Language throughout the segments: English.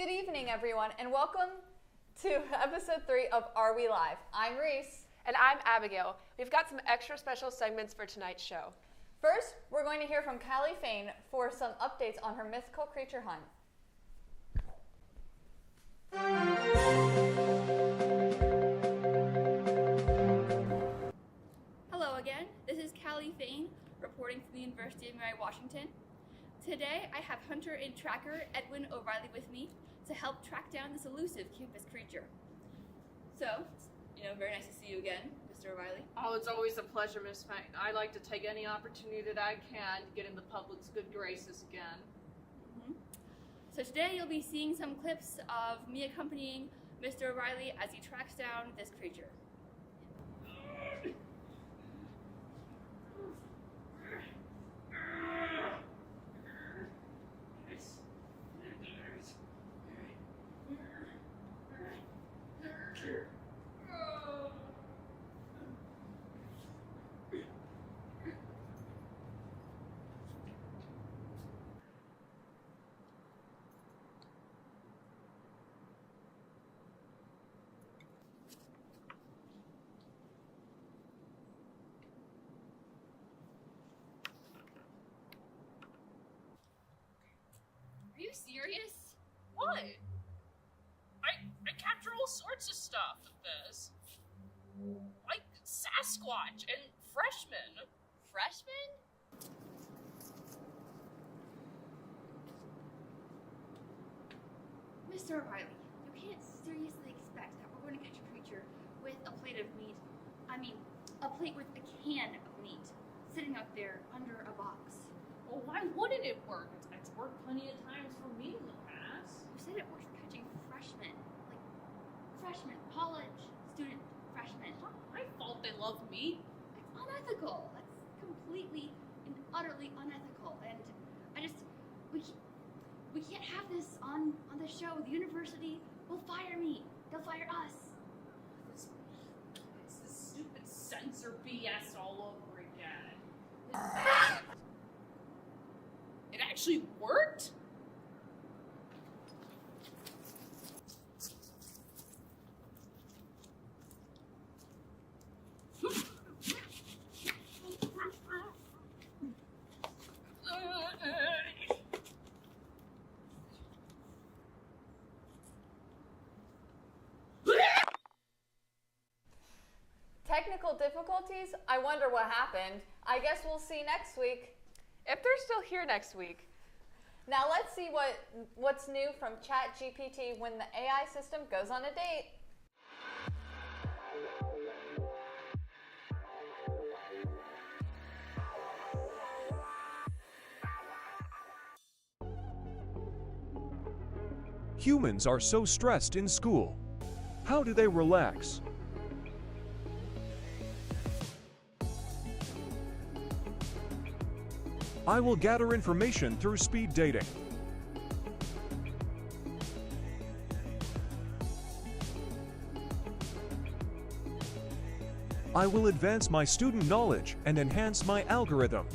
Good evening, everyone, and welcome to episode 3 of Are We Live? I'm Reese. And I'm Abigail. We've got some extra special segments for tonight's show. First, we're going to hear from Callie Fain for some updates on her mythical creature hunt. Hello again, this is Callie Fain reporting from the University of Mary Washington. Today I have hunter and tracker Edwin O'Reilly with me to help track down this elusive campus creature. So, very nice to see you again, Mr. O'Reilly. Oh, it's always a pleasure, Miss Fain. I like to take any opportunity that I can to get in the public's good graces again. So today you'll be seeing some clips of me accompanying Mr. O'Reilly as he tracks down this creature. Are you serious? What? I capture all sorts of stuff with this. Like Sasquatch and freshmen. Freshman? Mr. O'Reilly, you can't seriously expect that we're going to catch a creature with a plate of meat. I mean, a plate with a can of meat sitting up there under a box. Well, why wouldn't it work? It's worked plenty of times for me in the past. You said it works for catching freshmen. Like, freshmen, college student freshmen. It's not my fault they love meat. That's unethical. That's completely and utterly unethical. And we can't have this on the show. The university will fire me. They'll fire us. It's this stupid censor BS all over again. It actually worked? Technical difficulties? I wonder what happened. I guess we'll see next week. If they're still here next week. Now let's see what's new from ChatGPT when the AI system goes on a date. Humans are so stressed in school. How do they relax? I will gather information through speed dating. I will advance my student knowledge and enhance my algorithm.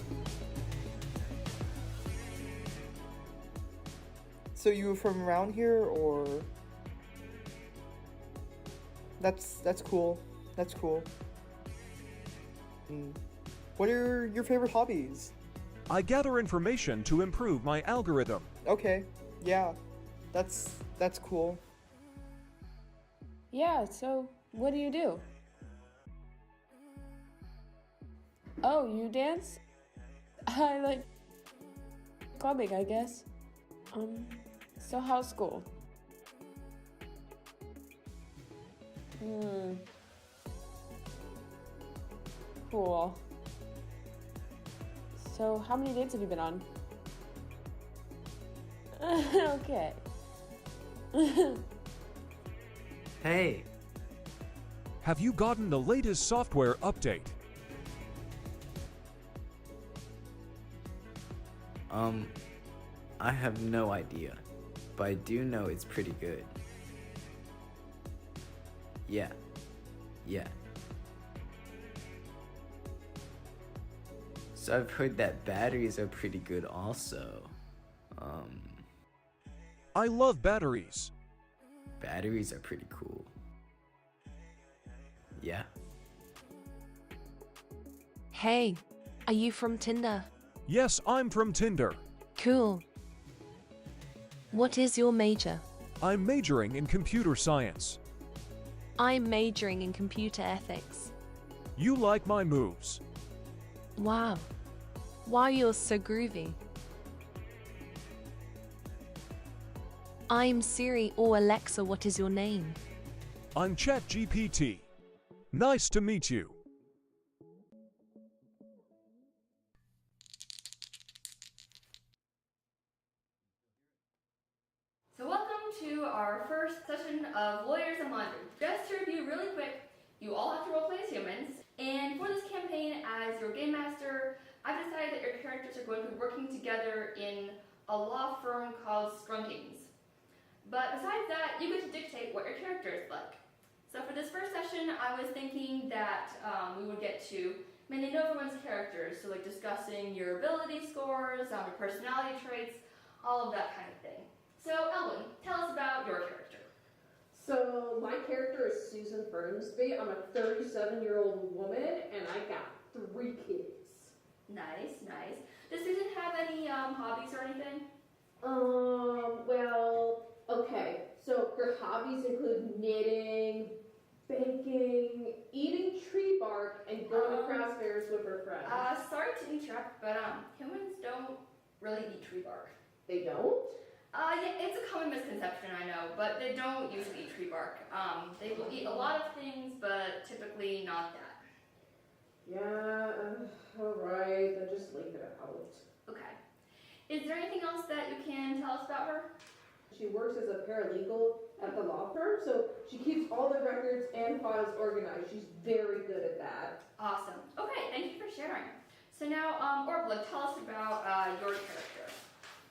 So you were from around here, or? That's cool. That's cool. What are your favorite hobbies? I gather information to improve my algorithm. Okay, yeah, that's cool. Yeah, so what do you do? Oh, you dance? I like clubbing, I guess. So how's school? Cool. So how many dates have you been on? Okay. Hey, Have you gotten the latest software update? I have no idea, but I do know it's pretty good. Yeah. So I've heard that batteries are pretty good also. I love batteries. Batteries are pretty cool. Yeah? Hey, are you from Tinder? Yes, I'm from Tinder. Cool. What is your major? I'm majoring in computer science. I'm majoring in computer ethics. You like my moves. Wow. Why you're so groovy. I'm Siri or Alexa, what is your name? I'm ChatGPT. Nice to meet you. So welcome to our first session of Lawyers and Laundry. Just to review really quick, you all have to roleplay as humans, and for this campaign, as your game master, I've decided that your characters are going to be working together in a law firm called Scrunkings. But besides that, you get to dictate what your character is like. So for this first session, I was thinking that we would get to mainly know everyone's characters, so like discussing your ability scores, your personality traits, all of that kind of thing. So Elwin, tell us about your character. So my character is Susan Fernsby. I'm a 37-year-old woman, and I got 3 kids. Nice, nice. Does Susan have any hobbies or anything? Well, okay. So her hobbies include knitting, baking, eating tree bark, and going to craft fairs with her friends. Sorry to interrupt, but humans don't really eat tree bark. They don't? Yeah, it's a common misconception, I know, but they don't usually eat tree bark. They will eat a lot of things, but typically not that. Yeah, alright, then just leave it out. Okay. Is there anything else that you can tell us about her? She works as a paralegal at the law firm, so she keeps all the records and files organized. She's very good at that. Awesome. Okay, thank you for sharing. So now, Orbla, tell us about your character.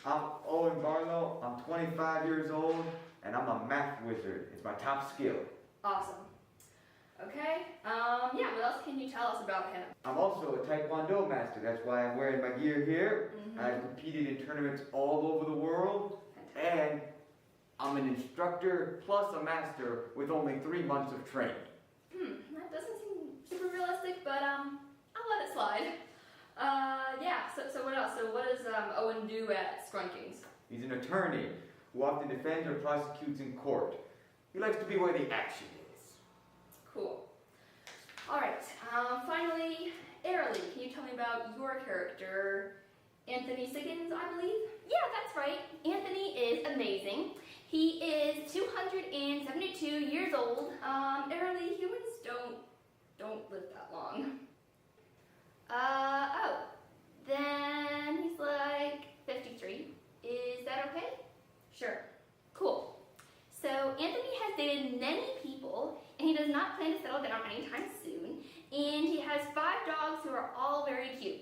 I'm Owen Barlow, I'm 25 years old, and I'm a math wizard. It's my top skill. Awesome. Okay, yeah, what else can you tell us about him? I'm also a Taekwondo master, that's why I'm wearing my gear here. I've competed in tournaments all over the world, and I'm an instructor plus a master with only 3 months of training. That doesn't seem super realistic, but I'll let it slide. Yeah, so what else? So what does Owen do at Scrunkings? He's an attorney who often defends or prosecutes in court. He likes to be where the action is. Cool. Alright, finally, Airly, can you tell me about your character? Anthony Siggins, I believe? Yeah, that's right. Anthony is amazing. He is 272 years old. Airly, humans don't live that long. Oh, then he's like 53. Is that okay? Sure. Cool. So Anthony has dated many people, and he does not plan to settle down anytime soon. And he has 5 dogs who are all very cute.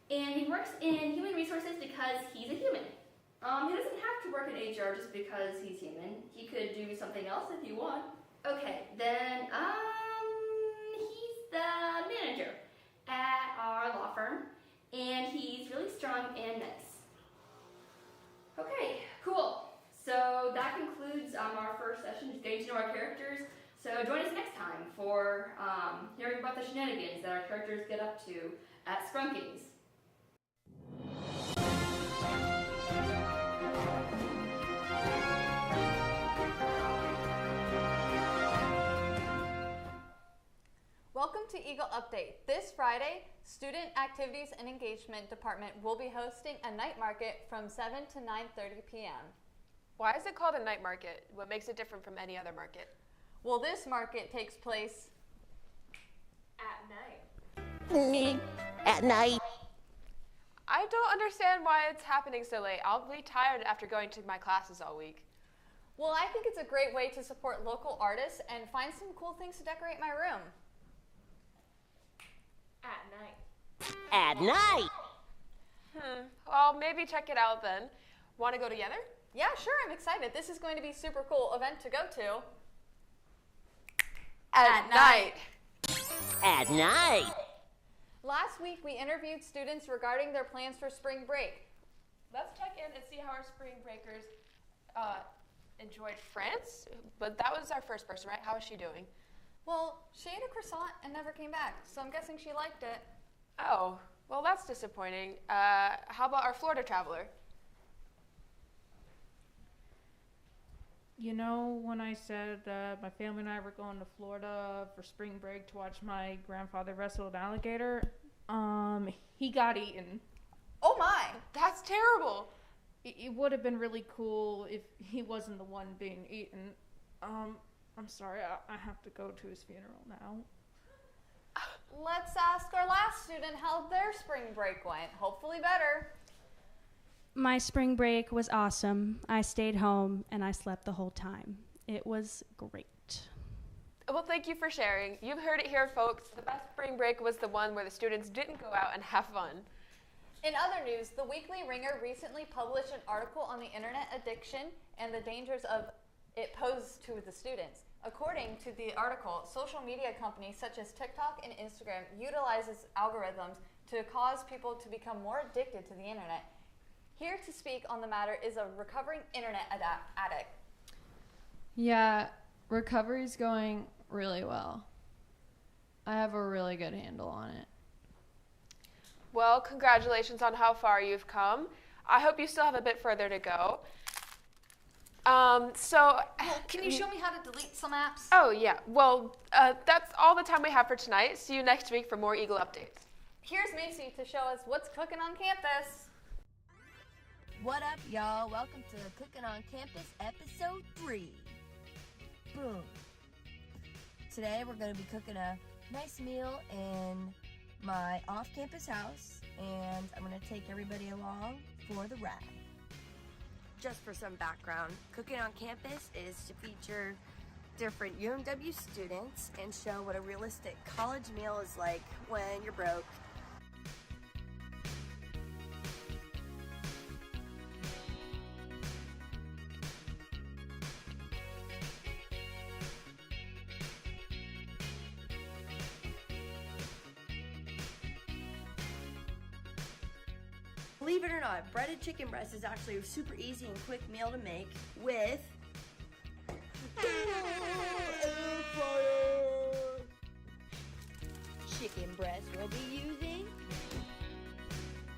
And he works in human resources because he's a human. He doesn't have to work in HR just because he's human. He could do something else if you want. Okay, then he's the manager at our law firm, and he's really strong and nice. Okay, cool. So that concludes our first session, just getting to know our characters. So join us next time for hearing about the shenanigans that our characters get up to at Scrunkings. Welcome to Eagle Update. This Friday, Student Activities and Engagement Department will be hosting a night market from 7 to 9:30 p.m. Why is it called a night market? What makes it different from any other market? Well, this market takes place At night. At night. I don't understand why it's happening so late. I'll be tired after going to my classes all week. Well, I think it's a great way to support local artists and find some cool things to decorate my room. At night. At night. Well, maybe check it out then. Want to go together? Yeah, sure, I'm excited. This is going to be a super cool event to go to. At night. At night. Last week, we interviewed students regarding their plans for spring break. Let's check in and see how our spring breakers enjoyed France, but that was our first person, right? How is she doing? Well, she ate a croissant and never came back, so I'm guessing she liked it. Oh, well, that's disappointing. How about our Florida traveler? You know, when I said my family and I were going to Florida for spring break to watch my grandfather wrestle an alligator, he got eaten. Oh my! That's terrible. It would have been really cool if he wasn't the one being eaten. I'm sorry, I have to go to his funeral now. Let's ask our last student how their spring break went. Hopefully better. My spring break was awesome. I stayed home and I slept the whole time. It was great. Well, thank you for sharing. You've heard it here, folks. The best spring break was the one where the students didn't go out and have fun. In other news, the Weekly Ringer recently published an article on the internet addiction and the dangers of it posed to the students. According to the article, social media companies such as TikTok and Instagram utilizes algorithms to cause people to become more addicted to the internet. Here to speak on the matter is a recovering internet addict. Yeah, recovery's going really well. I have a really good handle on it. Well, congratulations on how far you've come. I hope you still have a bit further to go. Can you show me how to delete some apps? Oh, yeah. Well, that's all the time we have for tonight. See you next week for more Eagle updates. Here's Macy to show us what's cooking on campus. What up, y'all? Welcome to Cooking on Campus, Episode 3. Boom. Today, we're going to be cooking a nice meal in my off-campus house, and I'm going to take everybody along for the ride. Just for some background, Cooking on Campus is to feature different UMW students and show what a realistic college meal is like when you're broke. Believe it or not, breaded chicken breast is actually a super easy and quick meal to make with air fryer. Chicken breast we'll be using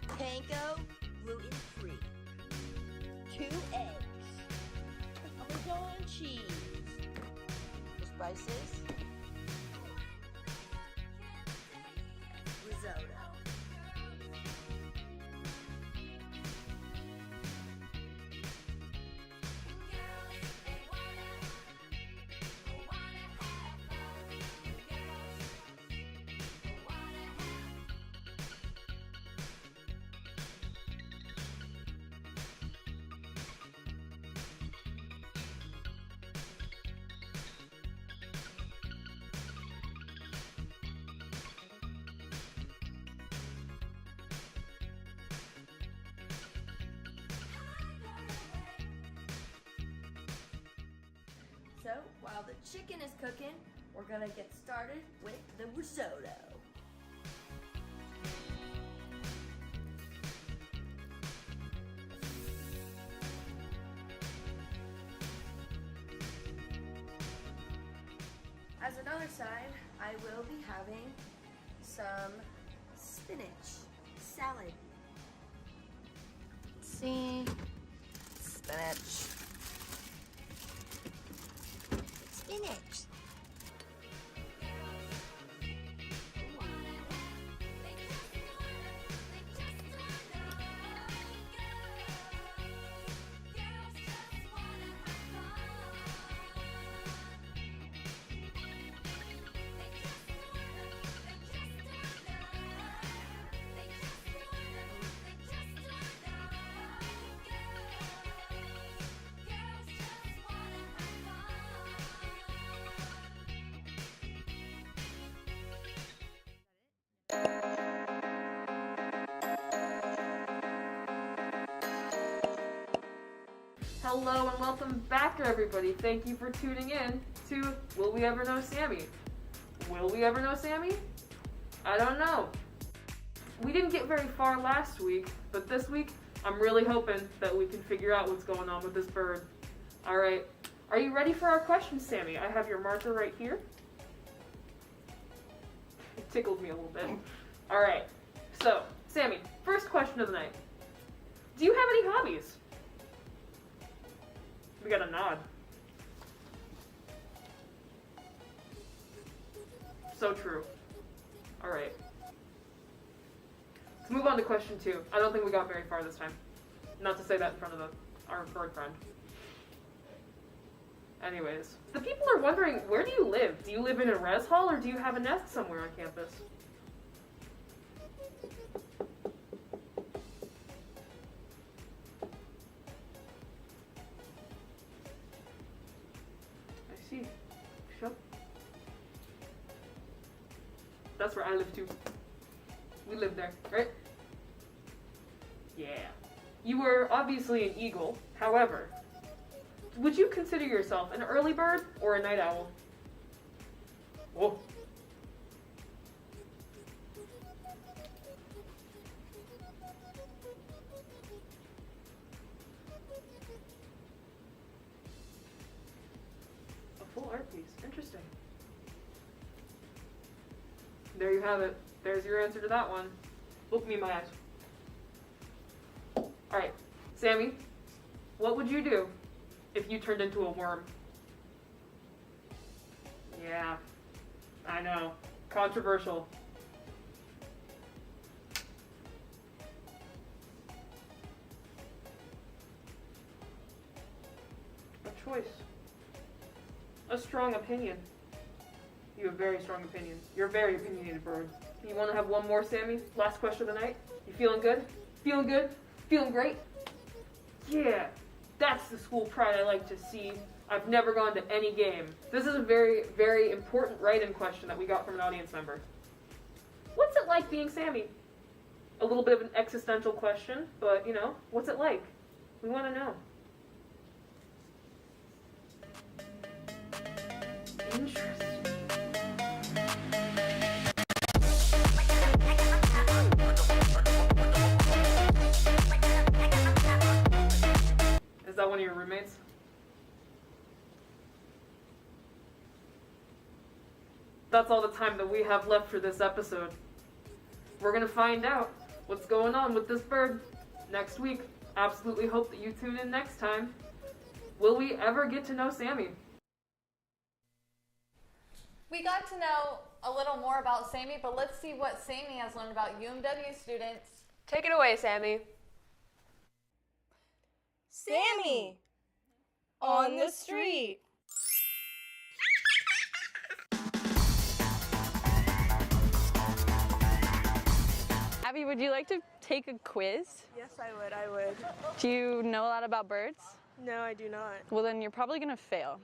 panko, gluten-free, 2 eggs, Parmesan cheese, the spices, risotto. So, while the chicken is cooking, we're gonna get started with the risotto. As another side, I will be having some spinach salad. Let's see, spinach. Spinach. Hello and welcome back, everybody. Thank you for tuning in to Will We Ever Know Sammy? Will we ever know Sammy? I don't know. We didn't get very far last week, but this week I'm really hoping that we can figure out what's going on with this bird. All right. Are you ready for our questions, Sammy? I have your marker right here. It tickled me a little bit. All right. So, Sammy, first question of the night. Do you have any hobbies? We got a nod. So true. All right. Let's move on to question 2. I don't think we got very far this time. Not to say that in front of our bird friend. Anyways, the people are wondering, where do you live? Do you live in a res hall or do you have a nest somewhere on campus? I see. Sure. That's where I live too. We live there, right? Yeah. You were obviously an eagle. However, would you consider yourself an early bird or a night owl? Whoa. A full art piece. Interesting. There you have it. There's your answer to that one. Look me in my eyes. Alright, Sammy, what would you do if you turned into a worm? Yeah, I know. Controversial. A choice. A strong opinion. You have very strong opinions. You're a very opinionated bird. You want to have one more, Sammy? Last question of the night? You feeling good? Feeling good? Feeling great? Yeah, that's the school pride I like to see. I've never gone to any game. This is a very, very important write-in question that we got from an audience member. What's it like being Sammy? A little bit of an existential question, but, you know, what's it like? We want to know. Interesting. Is that one of your roommates? That's all the time that we have left for this episode. We're gonna find out what's going on with this bird next week. Absolutely hope that you tune in next time. Will we ever get to know Sammy? We got to know a little more about Sammy, but let's see what Sammy has learned about UMW students. Take it away, Sammy. Sammy! On the street! Abby, would you like to take a quiz? Yes, I would. Do you know a lot about birds? No, I do not. Well, then you're probably gonna fail.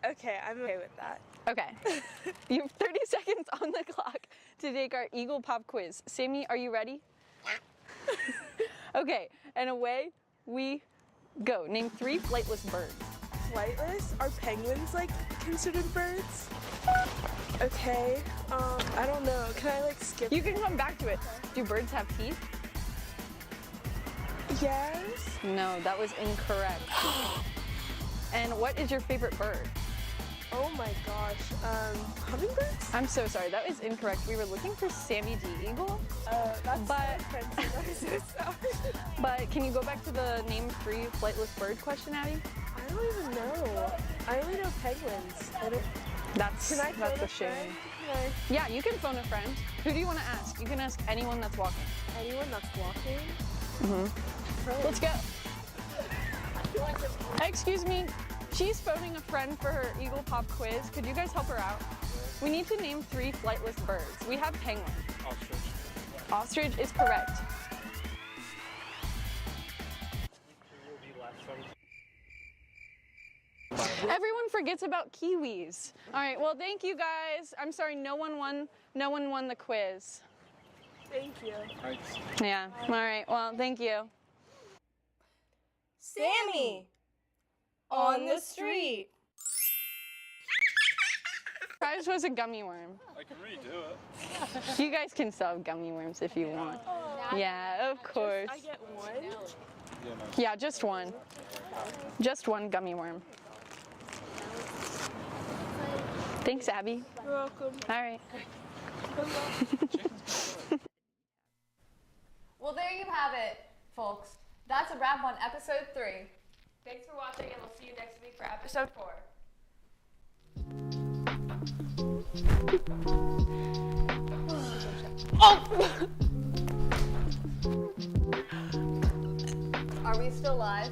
Okay, I'm okay with that. Okay. You have 30 seconds on the clock to take our Eagle Pop quiz. Sammy, are you ready? Okay, and away we go. Name 3 flightless birds. Flightless? Are penguins, like, considered birds? Okay, I don't know. Can I, like, skip? You can come back to it. Do birds have teeth? Yes. No, that was incorrect. And what is your favorite bird? Oh my gosh, hummingbirds? I'm so sorry, that was incorrect. We were looking for Sammy D. Eagle. That's but, offensive. I'm so sorry. But can you go back to the name 3 flightless bird question, Abby? I don't even know. I only know penguins. That's a shame. Yeah, you can phone a friend. Who do you want to ask? You can ask anyone that's walking. Anyone that's walking? Mm-hmm. Let's go. Excuse me. She's phoning a friend for her Eagle Pop quiz. Could you guys help her out? We need to name 3 flightless birds. We have penguin. Ostrich. Ostrich is correct. Everyone forgets about kiwis. All right, well, thank you guys. I'm sorry, no one won the quiz. Thank you. Thanks. Yeah, all right, well, thank you. Sammy! On the street! Prize was a gummy worm. I can redo it. You guys can sell gummy worms if you want. Yeah, of course. I get one? Yeah, just one. Just one gummy worm. Thanks, Abby. You're welcome. All right. Well, there you have it, folks. That's a wrap on episode 3. Thanks for watching, and we'll see you next week for episode 4. Are we still live?